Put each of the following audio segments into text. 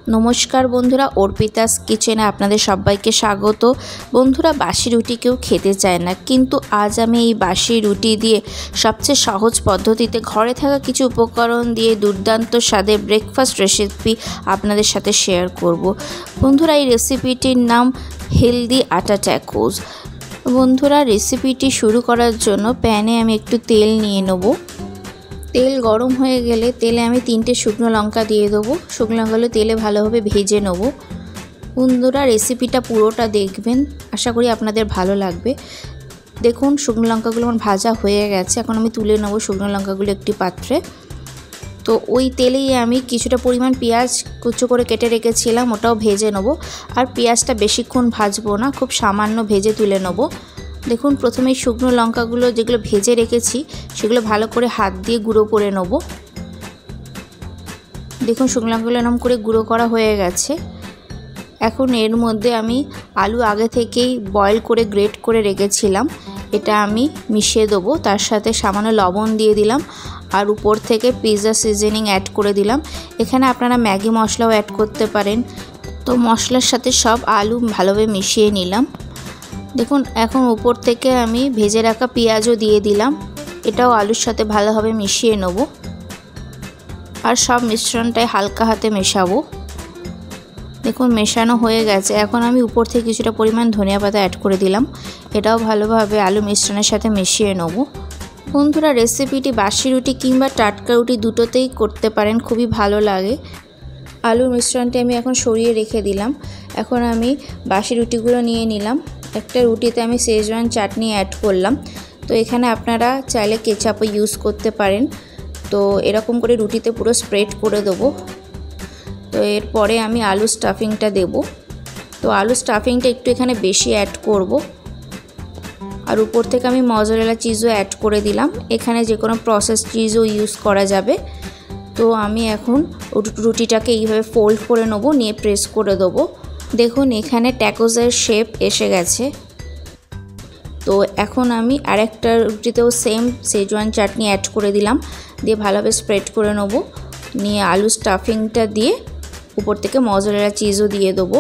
नमस्कार बंधुरा अर्पितास किचेने आपनादेर सबाइके स्वागत। बंधुरा बासी रुटी केउ खेते चाय ना, किन्तु आज आमी एई बासी रुटी दिए सबचेये सहज पद्धतिते घरे थाका किछु उपकरण दिए दुर्दान्त स्वादेर ब्रेकफास्ट रेसिपि आपनादेर साथे शेयर करब। बंधुरा एई रेसिपिटिर नाम हेल्दी आटा टैकोस। बंधुरा रेसिपिटी शुरू करार जोन्नो पैने आमी एकटु तेल निये नेब। तेल गरम हो गेले तेले आमी 3টে शुकनो लंका दिए देबो। शुकनो लंकागुलो तेले भालोभाबे भेजे नेब। बंधुरा रेसिपिटा पुरोटा देखबेन, आशा करी आपनादेर भालो लागबे। देखुन शुकनो लंकागुलो आमार भाजा हये गेছে। এখন আমি তুলে নেব শুকনো লঙ্কাগুলো একটি পাত্রে। তো ওই তেলেই আমি কিছুটা পরিমাণ পেঁয়াজ কুচো করে কেটে রেখেছিলাম, ওটাও ভেজে নেব। আর পেঁয়াজটা বেশিক্ষণ ভাজবো না, খুব সামান্য ভেজে তুলে নেব। দেখুন প্রথমে শুকনো লঙ্কাগুলো যেগুলো ভেজে রেখেছি সেগুলো ভালো করে হাত দিয়ে গুঁড়ো করে নেব। দেখুন শুকনো লঙ্কাগুলো এরকম করে গুঁড়ো করা হয়ে গেছে। এখন এর মধ্যে আমি আলু আগে থেকেই বয়েল করে গ্রেট করে রেখেছিলাম, এটা আমি মিশিয়ে দেবো। তার সাথে সামান্য লবণ দিয়ে দিলাম আর উপর থেকে পিৎজা সিজনিং অ্যাড করে দিলাম। এখানে আপনারা ম্যাগি মশলাও অ্যাড করতে পারেন। তো মশলার সাথে সব আলু ভালোভাবে মিশিয়ে নিলাম। দেখুন এখন উপর থেকে আমি ভেজে রাখা পেঁয়াজও দিয়ে দিলাম, এটাও আলুর সাথে ভালোভাবে মিশিয়ে নেব। আর সব মিশ্রণটাই হালকা হাতে মেশাবো। দেখুন মেশানো হয়ে গেছে। এখন আমি উপর থেকে কিছুটা পরিমাণ ধনিয়া পাতা অ্যাড করে দিলাম, এটাও ভালোভাবে আলু মিশ্রণের সাথে মিশিয়ে নেব। বন্ধুরা রেসিপিটি বাসি রুটি কিংবা টাটকা রুটি দুটোতেই করতে পারেন, খুবই ভালো লাগে। আলুর মিশ্রণটি আমি এখন সরিয়ে রেখে দিলাম। এখন আমি বাসি রুটিগুলো নিয়ে নিলাম। একটা রুটিতে আমি শেজওয়ান চাটনি অ্যাড করলাম। তো এখানে আপনারা চাইলে কেচাপও ইউজ করতে পারেন। তো এরকম করে রুটিতে পুরো স্প্রেড করে দেবো। তো এরপরে আমি আলু স্টাফিংটা দেব। তো আলু স্টাফিংটা একটু এখানে বেশি অ্যাড করব। আর উপর থেকে আমি মজরেলা চিজও অ্যাড করে দিলাম। এখানে যে কোনো প্রসেস চিজও ইউজ করা যাবে। তো আমি এখন রুটিটাকে এইভাবে ফোল্ড করে নেব, নিয়ে প্রেস করে দেবো। দেখুন এখানে ট্যাকোসের শেপ এসে গেছে। তো এখন আমি আরেকটা রুটিতেও সেম শেজওয়ান চাটনি অ্যাড করে দিলাম, দিয়ে ভালোভাবে স্প্রেড করে নেব। নিয়ে আলু স্টাফিংটা দিয়ে উপর থেকে মজরেলা চিজও দিয়ে দেবো,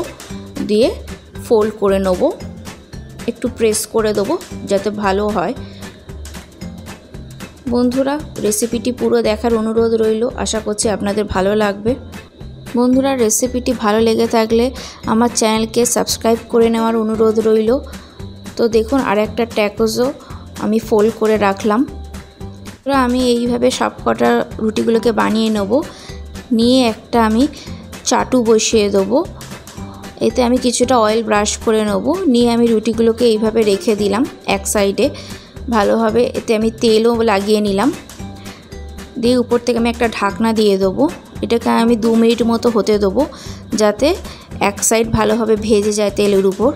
দিয়ে ফোল্ড করে নেব। একটু প্রেস করে দেবো যাতে ভালো হয়। বন্ধুরা রেসিপিটি পুরো দেখার অনুরোধ রইল, আশা করছি আপনাদের ভালো লাগবে। বন্ধুরা রেসিপিটি ভালো লেগে থাকলে আমার চ্যানেলকে সাবস্ক্রাইব করে নেওয়ার অনুরোধ রইল। তো দেখুন আরেকটা ট্যাকোসও আমি ফোল্ড করে রাখলাম। আমি এইভাবে সবকটা রুটিগুলোকে বানিয়ে নেব। নিয়ে একটা আমি চাটু বসিয়ে দেবো, এতে আমি কিছুটা অয়েল ব্রাশ করে নেব। নিয়ে আমি রুটিগুলোকে এইভাবে রেখে দিলাম এক সাইডে ভালোভাবে। এতে আমি তেলও লাগিয়ে নিলাম, দিয়ে উপর থেকে আমি একটা ঢাকনা দিয়ে দেবো। এটাকে আমি 2 মিনিট মতো হতে দেবো, যাতে এক সাইড ভালোভাবে ভেজে যায় তেলের উপর।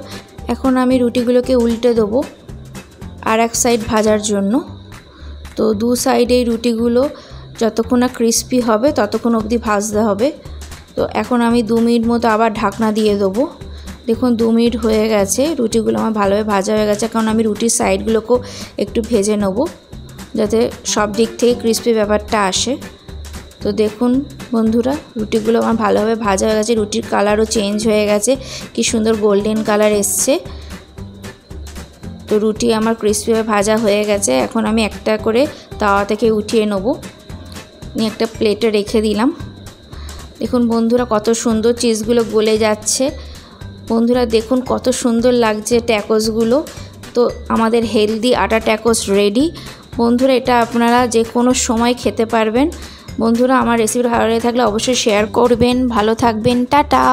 এখন আমি রুটিগুলোকে উল্টে দেবো আর এক সাইড ভাজার জন্য। তো 2 সাইডেই রুটিগুলো যতক্ষণ না ক্রিস্পি হবে ততক্ষণ অবধি ভাজতে হবে। তো এখন আমি 2 মিনিট মতো আবার ঢাকনা দিয়ে দেবো। দেখুন 2 মিনিট হয়ে গেছে, রুটিগুলো আমার ভালোভাবে ভাজা হয়ে গেছে। কারণ আমি রুটির সাইডগুলোকেও একটু ভেজে নেব, যাতে সব দিক থেকে ক্রিস্পি ব্যাপারটা আসে। তো দেখুন বন্ধুরা রুটিগুলো আমার ভালোভাবে ভাজা হয়ে গেছে, রুটির কালারও চেঞ্জ হয়ে গেছে, কি সুন্দর গোল্ডেন কালার এসছে। তো রুটি আমার ক্রিস্পিভাবে ভাজা হয়ে গেছে। এখন আমি একটা করে তাওয়া থেকে উঠিয়ে নেব, নিয়ে একটা প্লেটে রেখে দিলাম। দেখুন বন্ধুরা কত সুন্দর চিজগুলো গলে যাচ্ছে। বন্ধুরা দেখুন কত সুন্দর লাগছে ট্যাকোসগুলো। তো আমাদের হেলদি আটা ট্যাকোস রেডি। বন্ধুরা এটা আপনারা যে কোনো সময় খেতে পারবেন। বন্ধুরা আমার রেসিপি ভালো লেগে থাকলে অবশ্যই শেয়ার করবেন। ভালো থাকবেন, টাটা।